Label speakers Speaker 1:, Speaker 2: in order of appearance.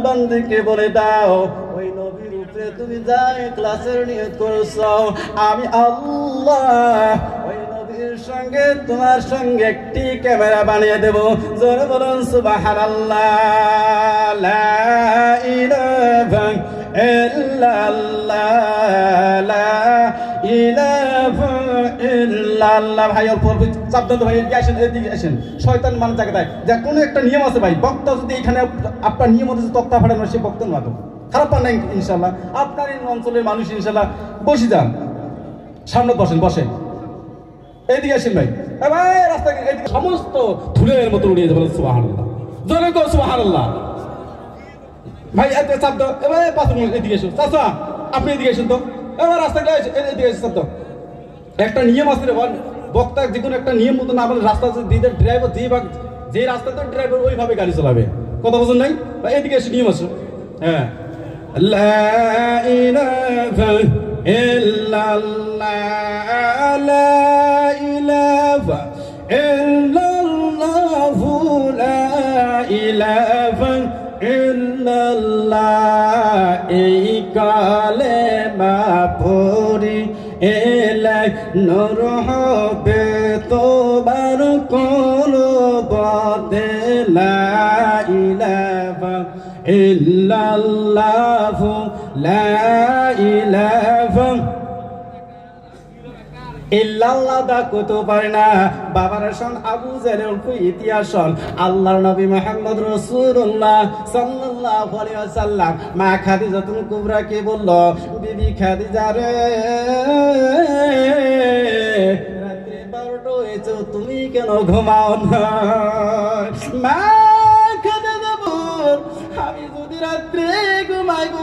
Speaker 1: বান্দিকে বলে দাও ওই নবীর উপরে তুমি যা ইখলাসের নিয়ত করেছো আমি আল্লাহ ওই নবীর সঙ্গে তোমার সঙ্গে একটি ক্যামেরা বানিয়ে দেব। জোরে বলুন সুবহানাল্লাহ। লা ইলাহা ইল্লাল্লাহ লা ইলাহা ইল্লাল্লাহ। ভাই অল্প অল্প চাপ দেন ভাই, এদিকে আসেন, এদিকে আসেন। শয়তান মান জায়গা দেয় যে কোনো একটা নিয়ম আছে ভাই, বক্তা যদি এখানে আপনার নিয়ম হচ্ছে তক্তা ফাটানো, সে বক্তা মাতো খারাপ পান নাই ইনশাল্লাহ। আপনার এই অঞ্চলের মানুষ ইনশাল্লাহ বসে যান, সামনে বসেন, বসেন, এইদিকে আসেন ভাই। ভাই রাস্তা এদিকে সমস্ত ধুলের মতো উড়িয়ে যাবে। সুবহানাল্লাহ, জোরে কর সুবহানাল্লাহ। ভাই এত চাপ দাও। এবার পাঁচ মিনিট এদিকে এসো। চাচা আপনি এদিকে এসেন তো। এবার রাস্তাটা এদিকে এসে চাপ দাও। একটা নিয়ম আছে রে বক্তা, যে কোনো একটা নিয়ম মতো না বলে রাস্তা ড্রাইভার যে রাস্তাতে ড্রাইভার ওইভাবে গাড়ি চালাবে। কথা বলছেন নাই? এদিকে এসে নিয়ম আছে। হ্যাঁ, লা ইলাহা ইল্লাল্লাহ লা ইলাহা ইল্লাল্লাহ লা ইলাহা ইল্লাল্লাহ। এই কালেমা পড়ি এলে নূর হবে তোমার কলবে। লা ইলাহা ইল্লাল্লাহ লা ইলাহা ইল্লাল্লাহ দা কত পারে না। বাবার শোন, আবু জাহেলের ইতিহাস শোন। আল্লাহর নবী মুহাম্মদ রাসূলুল্লাহ সাল্লাল্লাহু আলাইহি ওয়াসাল্লাম মা খাদিজাতুল কুবরা কে বলল, বিবি খাদিজা রে, রাতে 12টা হয়েছে, তুমি কেন ঘুমাও না? মা খাদিজা বল, আমি যদি রাত্রে ঘুমাই গো